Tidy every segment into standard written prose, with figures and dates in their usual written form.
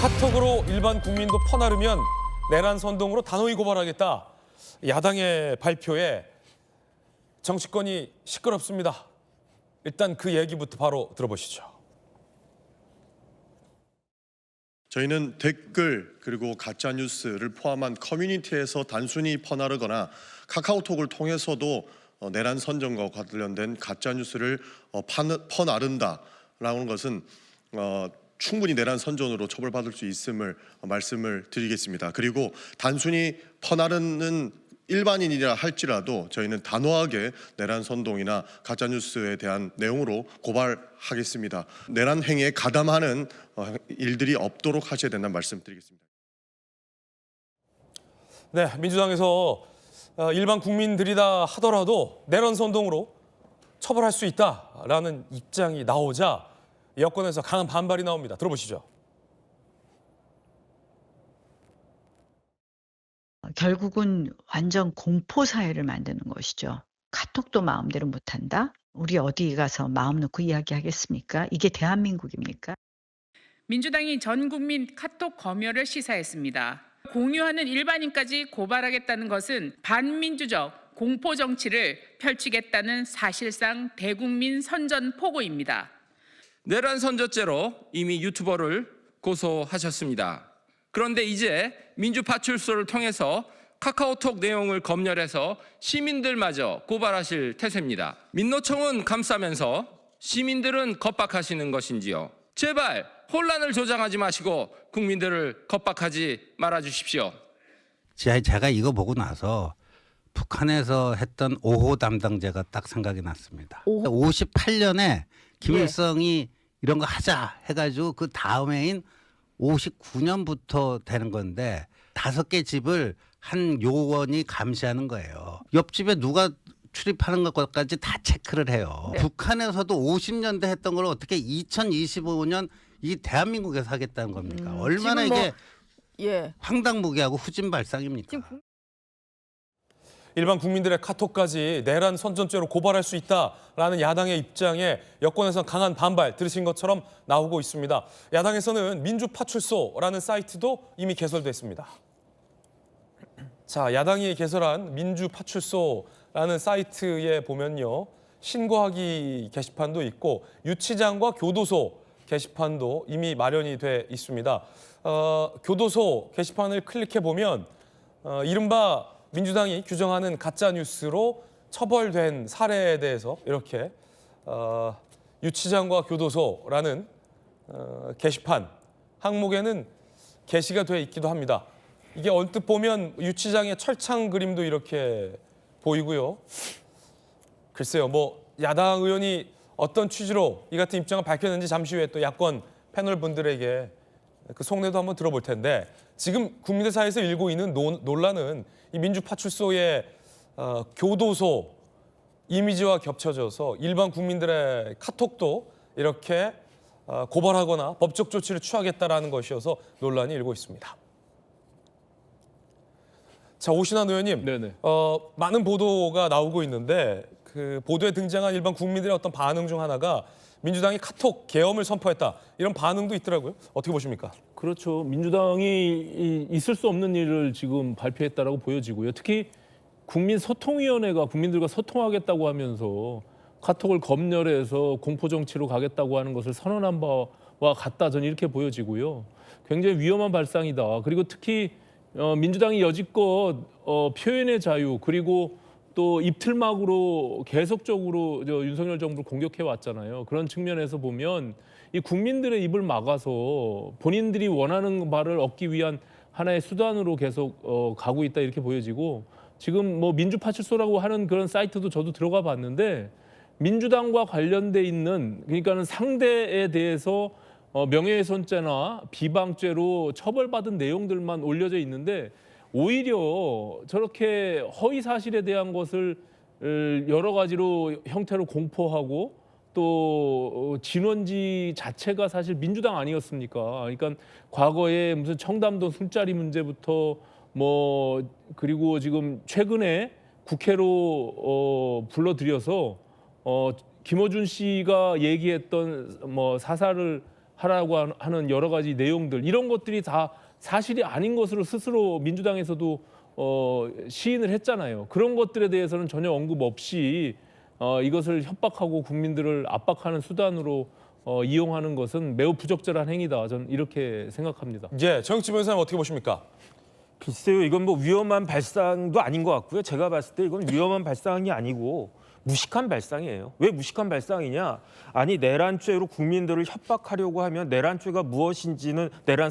카톡으로 일반 국민도 퍼나르면 내란 선동으로 단호히 고발하겠다. 야당의 발표에 정치권이 시끄럽습니다. 일단 그 얘기부터 바로 들어보시죠. 저희는 댓글 그리고 가짜 뉴스를 포함한 커뮤니티에서 단순히 퍼나르거나 카카오톡을 통해서도 내란 선전과 관련된 가짜 뉴스를 퍼나른다라는 것은 충분히 내란 선전으로 처벌받을 수 있음을 말씀을 드리겠습니다. 그리고 단순히 퍼나르는 일반인이라 할지라도 저희는 단호하게 내란 선동이나 가짜 뉴스에 대한 내용으로 고발하겠습니다. 내란 행위에 가담하는 일들이 없도록 하셔야 된다는 말씀드리겠습니다. 네, 민주당에서 일반 국민들이다 하더라도 내란 선동으로 처벌할 수 있다라는 입장이 나오자 여권에서 강한 반발이 나옵니다. 들어보시죠. 결국은 완전 공포 사회를 만드는 것이죠. 카톡도 마음대로 못한다? 우리 어디 가서 마음 놓고 이야기하겠습니까? 이게 대한민국입니까? 민주당이 전 국민 카톡 검열을 시사했습니다. 공유하는 일반인까지 고발하겠다는 것은 반민주적 공포 정치를 펼치겠다는 사실상 대국민 선전 포고입니다. 내란 선전죄로 이미 유튜버를 고소하셨습니다. 그런데 이제 민주파출소를 통해서 카카오톡 내용을 검열해서 시민들마저 고발하실 태세입니다. 민노총은 감싸면서 시민들은 겁박하시는 것인지요. 제발 혼란을 조장하지 마시고 국민들을 겁박하지 말아주십시오. 제가 이거 보고 나서 북한에서 했던 5호 담당자가 딱 생각이 났습니다. 58년에 김일성이 이런 거 하자 해가지고 그 다음해인 59년부터 되는 건데 5개 집을 한 요원이 감시하는 거예요. 옆집에 누가 출입하는 것까지 다 체크를 해요. 네. 북한에서도 50년대 했던 걸 어떻게 2025년 이 대한민국에서 하겠다는 겁니까? 얼마나 이게 황당무계하고 후진발상입니까? 일반 국민들의 카톡까지 내란 선전죄로 고발할 수 있다라는 야당의 입장에 여권에서는 강한 반발 들으신 것처럼 나오고 있습니다. 야당에서는 민주파출소라는 사이트도 이미 개설됐습니다. 자, 야당이 개설한 민주파출소라는 사이트에 보면요. 신고하기 게시판도 있고 유치장과 교도소 게시판도 이미 마련이 돼 있습니다. 교도소 게시판을 클릭해보면 이른바 민주당이 규정하는 가짜 뉴스로 처벌된 사례에 대해서 이렇게 유치장과 교도소라는 게시판 항목에는 게시가 돼 있기도 합니다. 이게 언뜻 보면 유치장의 철창 그림도 이렇게 보이고요. 글쎄요, 뭐 야당 의원이 어떤 취지로 이 같은 입장을 밝혔는지 잠시 후에 또 야권 패널 분들에게 그 속내도 한번 들어볼 텐데 지금 국민들 사이에서 일고 있는 논란은 이 민주파출소의 교도소 이미지와 겹쳐져서 일반 국민들의 카톡도 이렇게 고발하거나 법적 조치를 취하겠다라는 것이어서 논란이 일고 있습니다. 자, 오신환 의원님, 많은 보도가 나오고 있는데 그 보도에 등장한 일반 국민들의 어떤 반응 중 하나가 민주당이 카톡 계엄을 선포했다 이런 반응도 있더라고요. 어떻게 보십니까? 그렇죠. 민주당이 있을 수 없는 일을 지금 발표했다라고 보여지고요. 특히 국민소통위원회가 국민들과 소통하겠다고 하면서 카톡을 검열해서 공포정치로 가겠다고 하는 것을 선언한 바와 같다 저는 이렇게 보여지고요. 굉장히 위험한 발상이다. 그리고 특히 민주당이 여지껏 표현의 자유 그리고 또 입틀막으로 계속적으로 윤석열 정부를 공격해 왔잖아요. 그런 측면에서 보면 이 국민들의 입을 막아서 본인들이 원하는 바를 얻기 위한 하나의 수단으로 계속 가고 있다 이렇게 보여지고 지금 뭐 민주파출소라고 하는 그런 사이트도 저도 들어가 봤는데 민주당과 관련돼 있는 그러니까는 상대에 대해서 명예훼손죄나 비방죄로 처벌받은 내용들만 올려져 있는데 오히려 저렇게 허위 사실에 대한 것을 여러 가지로 형태로 공포하고 또 진원지 자체가 사실 민주당 아니었습니까? 그러니까 과거에 무슨 청담동 술자리 문제부터 뭐 그리고 지금 최근에 국회로 불러들여서 김어준 씨가 얘기했던 뭐 사사를 하라고 하는 여러 가지 내용들 이런 것들이 다 사실이 아닌 것으로 스스로 민주당에서도 시인을 했잖아요. 그런 것들에 대해서는 전혀 언급 없이 이것을 협박하고 국민들을 압박하는 수단으로 이용하는 것은 매우 부적절한 행위다. 저는 이렇게 생각합니다. 예, 정익진 변호사님 어떻게 보십니까? 글쎄요, 이건 뭐 위험한 발상도 아닌 것 같고요. 제가 봤을 때 이건 위험한 발상이 아니고 무식한 발상이에요. 왜 무식한 발상이냐? 아니 내란죄로 국민들을 협박하려고 하면 내란죄가 무엇인지는 내란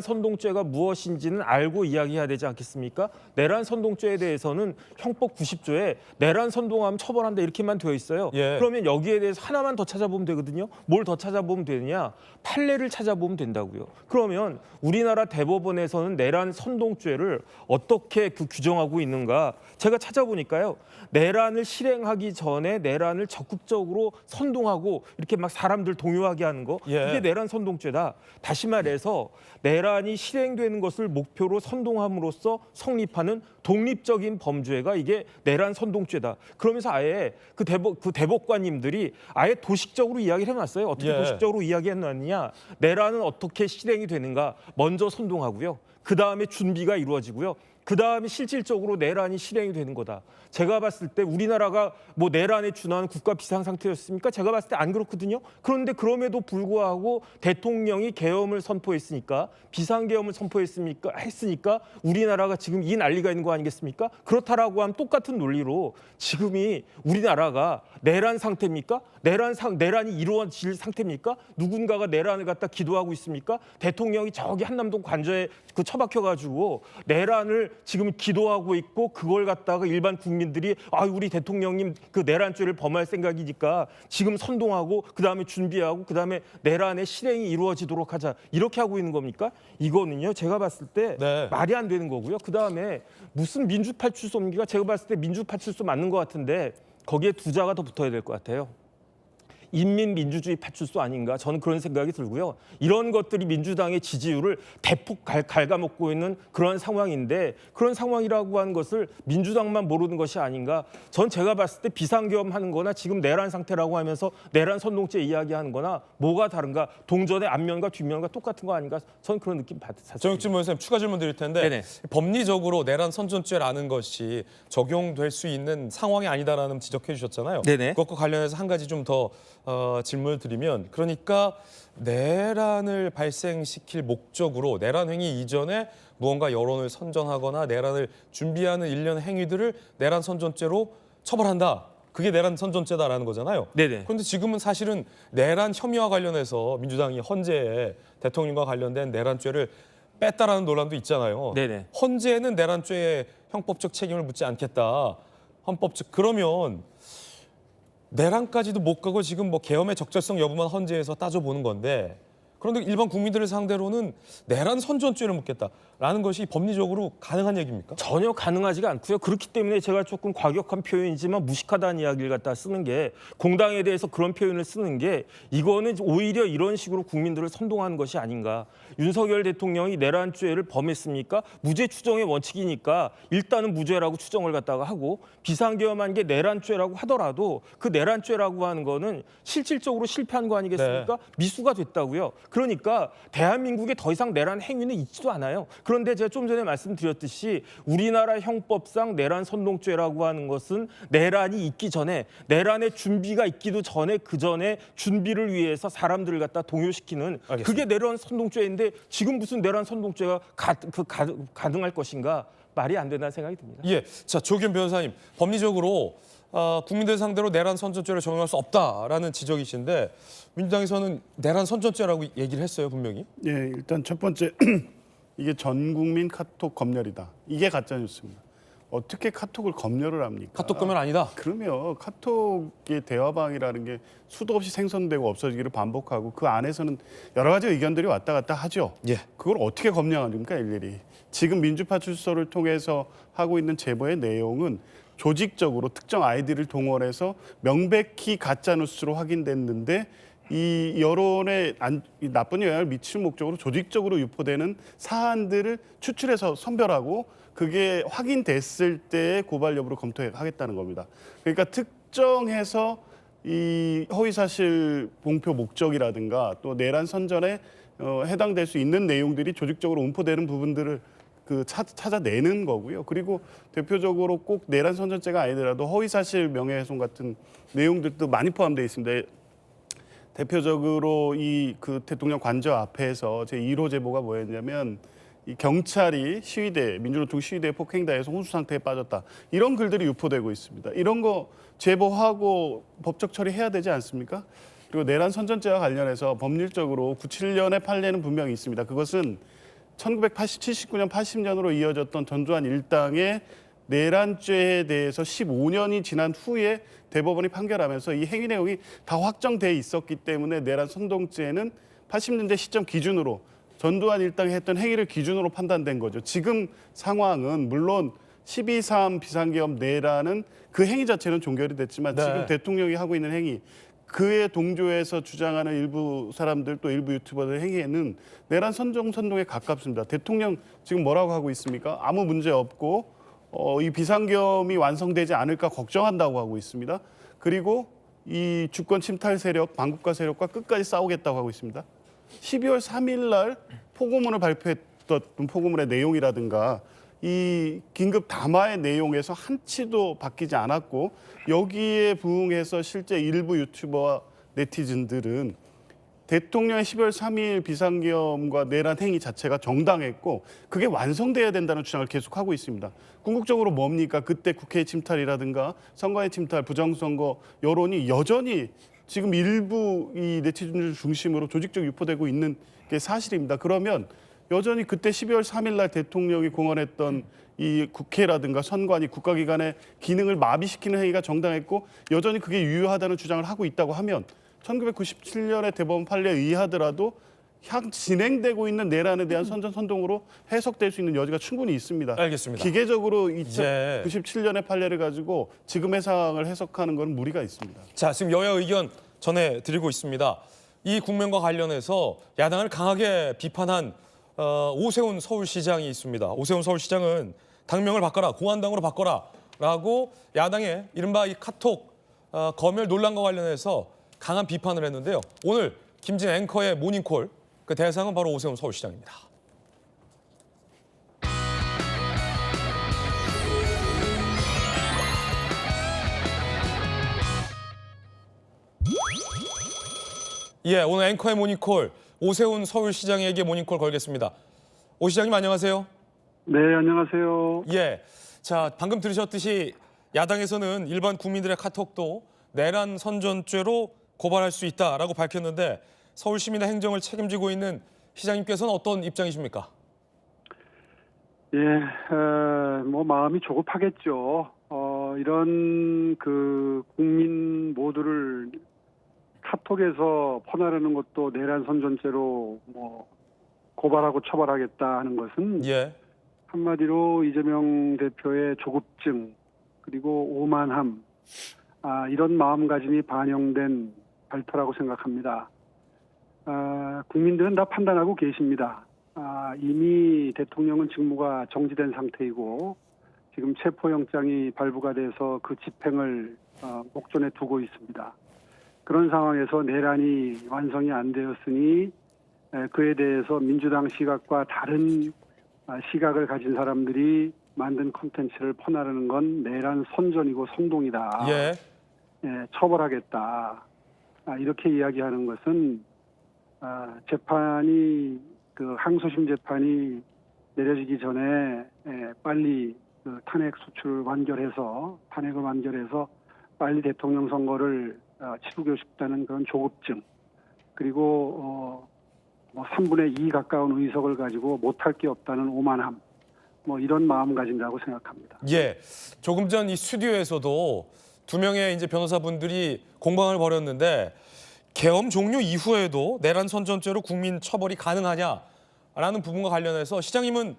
선동죄가 무엇인지는 알고 이야기해야 되지 않겠습니까? 내란 선동죄에 대해서는 형법 90조에 내란 선동하면 처벌한다 이렇게만 되어 있어요. 예. 그러면 여기에 대해서 하나만 더 찾아보면 되거든요. 뭘 더 찾아보면 되느냐? 판례를 찾아보면 된다고요. 그러면 우리나라 대법원에서는 내란 선동죄를 어떻게 규정하고 있는가? 제가 찾아보니까요. 내란을 실행하기 전에 내란을 적극적으로 선동하고 이렇게 막 사람들 동요하게 하는 거 예. 이게 내란 선동죄다. 다시 말해서 내란이 실행되는 것을 목표로 선동함으로써 성립하는 독립적인 범죄가 이게 내란 선동죄다. 그러면서 아예 그 대법관님들이 아예 도식적으로 이야기를 해놨어요. 어떻게 예. 도식적으로 이야기해놨느냐. 내란은 어떻게 실행이 되는가. 먼저 선동하고요. 그다음에 준비가 이루어지고요. 그다음에 실질적으로 내란이 실행이 되는 거다. 제가 봤을 때 우리나라가 뭐 내란에 준하는 국가 비상 상태였습니까? 제가 봤을 때 안 그렇거든요. 그런데 그럼에도 불구하고 대통령이 계엄을 선포했으니까 비상계엄을 했으니까 우리나라가 지금 이 난리가 있는 거 아니겠습니까? 그렇다라고 하면 똑같은 논리로 지금이 우리나라가 내란 상태입니까? 내란이 이루어질 상태입니까? 누군가가 내란을 갖다 기도하고 있습니까? 대통령이 저기 한남동 관저에 처박혀가지고 내란을 지금 기도하고 있고 그걸 갖다가 일반 국민들이 우리 대통령님 그 내란죄를 범할 생각이니까 지금 선동하고 그다음에 준비하고 그다음에 내란의 실행이 이루어지도록 하자 이렇게 하고 있는 겁니까? 이거는요 제가 봤을 때 네. 말이 안 되는 거고요. 그다음에 무슨 민주파출소입니까? 제가 봤을 때 민주파출소 맞는 것 같은데 거기에 두 자가 더 붙어야 될 것 같아요. 인민민주주의 파출소 아닌가 저는 그런 생각이 들고요. 이런 것들이 민주당의 지지율을 대폭 갉아먹고 있는 그런 상황인데 그런 상황이라고 하는 것을 민주당만 모르는 것이 아닌가. 전 제가 봤을 때 비상계엄하는 거나 지금 내란 상태라고 하면서 내란 선동죄 이야기하는 거나 뭐가 다른가. 동전의 앞면과 뒷면과 똑같은 거 아닌가. 저는 그런 느낌 받았습니다. 정익진 변호사님 추가 질문 드릴 텐데 네네. 법리적으로 내란 선전죄라는 것이 적용될 수 있는 상황이 아니다라는 지적해 주셨잖아요. 네네. 그것과 관련해서 한 가지 좀 더 질문을 드리면 그러니까 내란을 발생시킬 목적으로 내란 행위 이전에 무언가 여론을 선전하거나 내란을 준비하는 일련의 행위들을 내란 선전죄로 처벌한다. 그게 내란 선전죄다라는 거잖아요. 네네. 그런데 지금은 사실은 내란 혐의와 관련해서 민주당이 헌재에 대통령과 관련된 내란죄를 뺐다라는 논란도 있잖아요. 네네. 헌재는 내란죄의 형법적 책임을 묻지 않겠다. 헌법적 그러면 내란까지도 못 가고 지금 뭐 계엄의 적절성 여부만 헌재에서 따져보는 건데 그런데 일반 국민들을 상대로는 내란 선전죄를 묻겠다라는 것이 법리적으로 가능한 얘기입니까? 전혀 가능하지가 않고요. 그렇기 때문에 제가 조금 과격한 표현이지만 무식하다는 이야기를 갖다 쓰는 게 공당에 대해서 그런 표현을 쓰는 게 이거는 오히려 이런 식으로 국민들을 선동하는 것이 아닌가. 윤석열 대통령이 내란죄를 범했습니까? 무죄 추정의 원칙이니까 일단은 무죄라고 추정을 갖다가 하고 비상계엄한 게 내란죄라고 하더라도 그 내란죄라고 하는 거는 실질적으로 실패한 거 아니겠습니까? 네. 미수가 됐다고요. 그러니까 대한민국에 더 이상 내란 행위는 있지도 않아요. 그런데 제가 좀 전에 말씀드렸듯이 우리나라 형법상 내란 선동죄라고 하는 것은 내란이 있기 전에 내란의 준비가 있기도 전에 그 전에 준비를 위해서 사람들을 갖다 동요시키는 알겠습니다. 그게 내란 선동죄인데 지금 무슨 내란 선동죄가 가능할 것인가 말이 안 된다는 생각이 듭니다. 예, 자 조규현 변호사님 법리적으로 국민들 상대로 내란 선전죄를 적용할 수 없다라는 지적이신데 민주당에서는 내란 선전죄라고 얘기를 했어요 분명히. 예, 일단 첫 번째 이게 전 국민 카톡 검열이다. 이게 가짜 뉴스입니다. 어떻게 카톡을 검열을 합니까? 카톡 검열 아니다. 그러면 카톡의 대화방이라는 게 수도 없이 생성되고 없어지기를 반복하고 그 안에서는 여러 가지 의견들이 왔다 갔다 하죠. 예. 그걸 어떻게 검열합니까 일일이. 지금 민주파출소를 통해서 하고 있는 제보의 내용은 조직적으로 특정 아이디를 동원해서 명백히 가짜 뉴스로 확인됐는데 이 여론에 나쁜 영향을 미칠 목적으로 조직적으로 유포되는 사안들을 추출해서 선별하고 그게 확인됐을 때의 고발 여부를 검토하겠다는 겁니다. 그러니까 특정해서 이 허위사실 공표 목적이라든가 또 내란 선전에 해당될 수 있는 내용들이 조직적으로 운포되는 부분들을 찾아내는 거고요. 그리고 대표적으로 꼭 내란 선전죄가 아니더라도 허위사실 명예훼손 같은 내용들도 많이 포함되어 있습니다. 대표적으로 이 대통령 관저 앞에서 제 1호 제보가 뭐였냐면 이 경찰이 민주노총 시위대에 폭행당해서 혼수 상태에 빠졌다. 이런 글들이 유포되고 있습니다. 이런 거 제보하고 법적 처리해야 되지 않습니까? 그리고 내란 선전죄와 관련해서 법률적으로 97년의 판례는 분명히 있습니다. 그것은 1979년, 80년으로 이어졌던 전두환 일당의 내란죄에 대해서 15년이 지난 후에 대법원이 판결하면서 이 행위 내용이 다 확정돼 있었기 때문에 내란 선동죄는 80년대 시점 기준으로 전두환 일당이 했던 행위를 기준으로 판단된 거죠. 지금 상황은 물론 12.3 비상계엄 내란은 그 행위 자체는 종결이 됐지만 네. 지금 대통령이 하고 있는 행위, 그에 동조해서 주장하는 일부 사람들 또 일부 유튜버들 행위에는 내란 선동에 가깝습니다. 대통령 지금 뭐라고 하고 있습니까? 아무 문제 없고 이 비상계엄이 완성되지 않을까 걱정한다고 하고 있습니다. 그리고 이 주권 침탈 세력, 반국가 세력과 끝까지 싸우겠다고 하고 있습니다. 12월 3일 날 포고문을 발표했던 포고문의 내용이라든가 이 긴급 담화의 내용에서 한치도 바뀌지 않았고 여기에 부응해서 실제 일부 유튜버와 네티즌들은 대통령의 12월 3일 비상계엄과 내란 행위 자체가 정당했고 그게 완성돼야 된다는 주장을 계속하고 있습니다. 궁극적으로 뭡니까? 그때 국회의 침탈이라든가 선거의 침탈, 부정선거 여론이 여전히 지금 일부 이 네티즌들 중심으로 조직적 유포되고 있는 게 사실입니다. 그러면 여전히 그때 12월 3일 날 대통령이 공언했던 이 국회라든가 선관위 국가기관의 기능을 마비시키는 행위가 정당했고 여전히 그게 유효하다는 주장을 하고 있다고 하면 1997년의 대법원 판례에 의하더라도 진행되고 있는 내란에 대한 선동으로 해석될 수 있는 여지가 충분히 있습니다. 알겠습니다. 기계적으로 2097년의 판례를 가지고 지금의 상황을 해석하는 건 무리가 있습니다. 자, 지금 여야 의견 전해드리고 있습니다. 이 국면과 관련해서 야당을 강하게 비판한 오세훈 서울시장이 있습니다. 오세훈 서울시장은 당명을 바꿔라, 공안당으로 바꿔라 라고 야당의 이른바 이 카톡 검열 논란과 관련해서 강한 비판을 했는데요. 오늘 김진 앵커의 모닝콜, 그 대상은 바로 오세훈 서울시장입니다. 예, 오늘 앵커의 모닝콜, 오세훈 서울시장에게 모닝콜 걸겠습니다. 오 시장님 안녕하세요. 네, 안녕하세요. 예, 자 방금 들으셨듯이 야당에서는 일반 국민들의 카톡도 내란 선전죄로 고발할 수 있다라고 밝혔는데 서울 시민의 행정을 책임지고 있는 시장님께서는 어떤 입장이십니까? 예, 뭐 마음이 조급하겠죠. 이런 국민 모두를 카톡에서 퍼나르는 것도 내란 선전죄로 뭐 고발하고 처벌하겠다 하는 것은 예. 한마디로 이재명 대표의 조급증 그리고 오만함 이런 마음가짐이 반영된 발표라고 생각합니다. 국민들은 다 판단하고 계십니다. 이미 대통령은 직무가 정지된 상태이고 지금 체포영장이 발부가 돼서 그 집행을 목전에 두고 있습니다. 그런 상황에서 내란이 완성이 안 되었으니 그에 대해서 민주당 시각과 다른 시각을 가진 사람들이 만든 콘텐츠를 퍼나르는 건 내란 선전이고 선동이다. 예. 처벌하겠다. 이렇게 이야기하는 것은 재판이 항소심 재판이 내려지기 전에 빨리 탄핵 소추를 탄핵을 완결해서 빨리 대통령 선거를 치르고 싶다는 그런 조급증 그리고 3분의 2 가까운 의석을 가지고 못할 게 없다는 오만함 이런 마음가짐이라고 생각합니다. 예, 조금 전 이 스튜디오에서도 두 명의 이제 변호사분들이 공방을 벌였는데 계엄 종료 이후에도 내란 선전죄로 국민 처벌이 가능하냐라는 부분과 관련해서 시장님은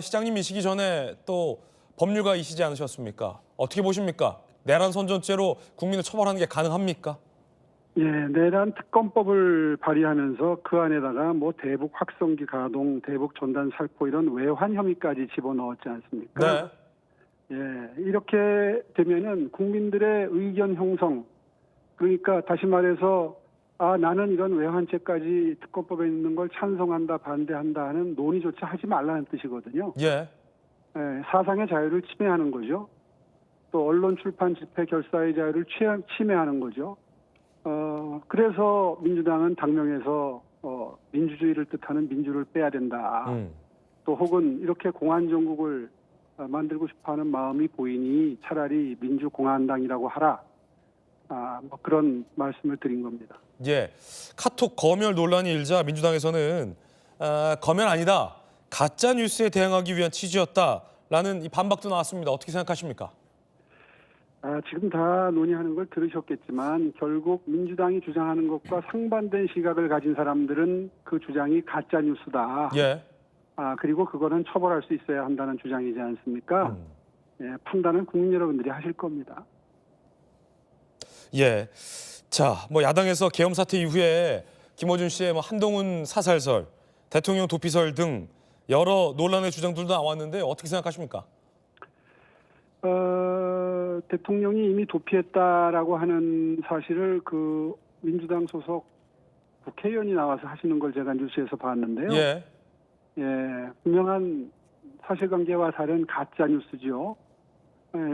시장님이시기 전에 또 법률가이시지 않으셨습니까? 어떻게 보십니까? 내란 선전죄로 국민을 처벌하는 게 가능합니까? 예, 내란 특검법을 발의하면서 그 안에다가 대북 확성기 가동, 대북 전단 살포 이런 외환 혐의까지 집어넣었지 않습니까? 네. 예, 이렇게 되면은 국민들의 의견 형성 그러니까 다시 말해서 나는 이런 외환죄까지 특검법에 있는 걸 찬성한다, 반대한다 하는 논의조차 하지 말라는 뜻이거든요. 예. 사상의 자유를 침해하는 거죠. 또 언론, 출판, 집회, 결사의 자유를 침해하는 거죠. 그래서 민주당은 당명에서 민주주의를 뜻하는 민주를 빼야 된다. 또 혹은 이렇게 공안정국을 만들고 싶어하는 마음이 보이니 차라리 민주공화당이라고 하라. 뭐 그런 말씀을 드린 겁니다. 예. 카톡 검열 논란이 일자 민주당에서는 검열 아니다. 가짜 뉴스에 대응하기 위한 취지였다라는 이 반박도 나왔습니다. 어떻게 생각하십니까? 지금 다 논의하는 걸 들으셨겠지만 결국 민주당이 주장하는 것과 상반된 시각을 가진 사람들은 그 주장이 가짜 뉴스다. 예. 그리고 그거는 처벌할 수 있어야 한다는 주장이지 않습니까? 판단은 국민 여러분들이 하실 겁니다. 예. 자, 뭐 야당에서 계엄 사태 이후에 김어준 씨의 뭐 한동훈 사살설, 대통령 도피설 등 여러 논란의 주장들도 나왔는데 어떻게 생각하십니까? 대통령이 이미 도피했다라고 하는 사실을 그 민주당 소속 국회의원이 나와서 하시는 걸 제가 뉴스에서 봤는데요. 예. 분명한 사실관계와 다른 가짜 뉴스죠.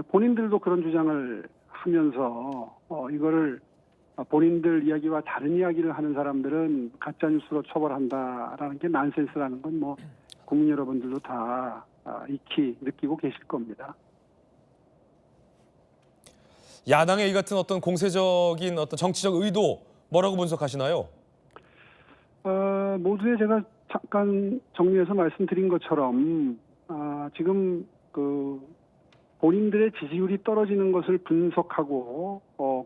본인들도 그런 주장을 하면서 이거를 본인들 이야기와 다른 이야기를 하는 사람들은 가짜 뉴스로 처벌한다라는 게 난센스라는 건 뭐 국민 여러분들도 다 익히 느끼고 계실 겁니다. 야당의 이 같은 어떤 공세적인 어떤 정치적 의도 뭐라고 분석하시나요? 모두에 제가 잠깐 정리해서 말씀드린 것처럼 지금 그 본인들의 지지율이 떨어지는 것을 분석하고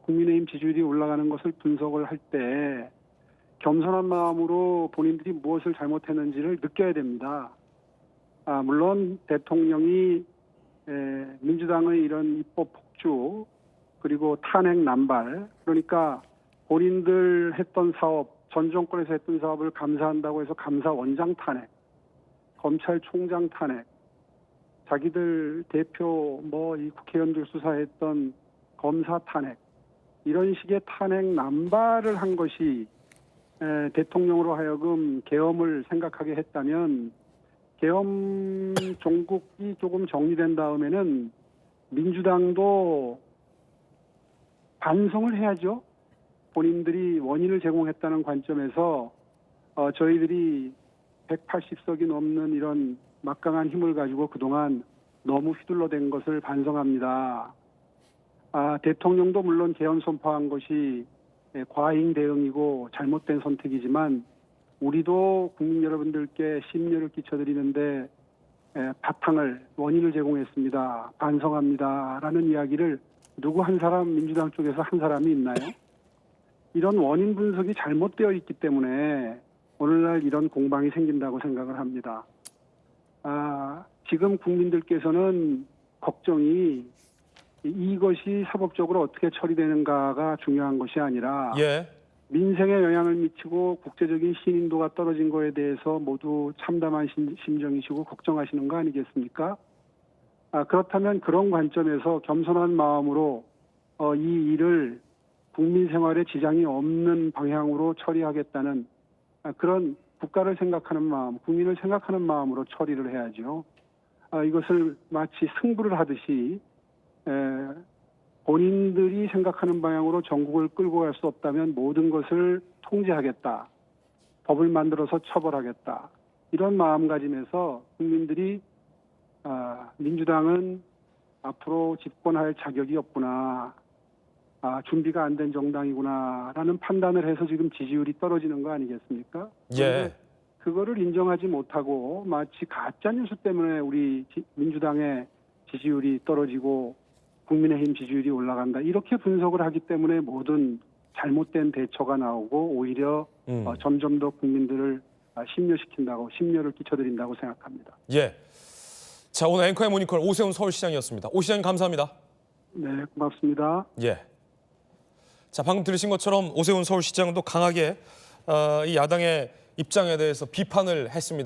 국민의힘 지지율이 올라가는 것을 분석을 할 때 겸손한 마음으로 본인들이 무엇을 잘못했는지를 느껴야 됩니다. 물론 대통령이 민주당의 이런 입법 폭주 그리고 탄핵 남발 그러니까 본인들 했던 사업 전 정권에서 했던 사업을 감사한다고 해서 감사원장 탄핵, 검찰총장 탄핵, 자기들 대표 이 국회의원들 수사했던 검사 탄핵 이런 식의 탄핵 남발을 한 것이 대통령으로 하여금 계엄을 생각하게 했다면 계엄 종국이 조금 정리된 다음에는 민주당도 반성을 해야죠. 본인들이 원인을 제공했다는 관점에서 저희들이 180석이 넘는 이런 막강한 힘을 가지고 그동안 너무 휘둘러댄 것을 반성합니다. 대통령도 물론 계엄 선포한 것이 과잉 대응이고 잘못된 선택이지만 우리도 국민 여러분들께 심려를 끼쳐드리는데 바탕을 원인을 제공했습니다. 반성합니다라는 이야기를 누구 한 사람 민주당 쪽에서 한 사람이 있나요? 이런 원인 분석이 잘못되어 있기 때문에 오늘날 이런 공방이 생긴다고 생각을 합니다. 지금 국민들께서는 걱정이 이것이 사법적으로 어떻게 처리되는가가 중요한 것이 아니라 민생에 영향을 미치고 국제적인 신인도가 떨어진 거에 대해서 모두 참담한 심정이시고 걱정하시는 거 아니겠습니까? 그렇다면 그런 관점에서 겸손한 마음으로 이 일을 국민 생활에 지장이 없는 방향으로 처리하겠다는 그런 국가를 생각하는 마음, 국민을 생각하는 마음으로 처리를 해야죠. 이것을 마치 승부를 하듯이 본인들이 생각하는 방향으로 전국을 끌고 갈 수 없다면 모든 것을 통제하겠다. 법을 만들어서 처벌하겠다. 이런 마음가짐에서 국민들이 민주당은 앞으로 집권할 자격이 없구나. 준비가 안 된 정당이구나라는 판단을 해서 지금 지지율이 떨어지는 거 아니겠습니까? 그거를 인정하지 못하고 마치 가짜뉴스 때문에 우리 민주당의 지지율이 떨어지고 국민의힘 지지율이 올라간다. 이렇게 분석을 하기 때문에 모든 잘못된 대처가 나오고 오히려 점점 더 국민들을 심려를 끼쳐드린다고 생각합니다. 자, 오늘 앵커의 모니콜 오세훈 서울시장이었습니다. 오 시장님 감사합니다. 네, 고맙습니다. 자, 방금 들으신 것처럼 오세훈 서울시장도 강하게 이 야당의 입장에 대해서 비판을 했습니다.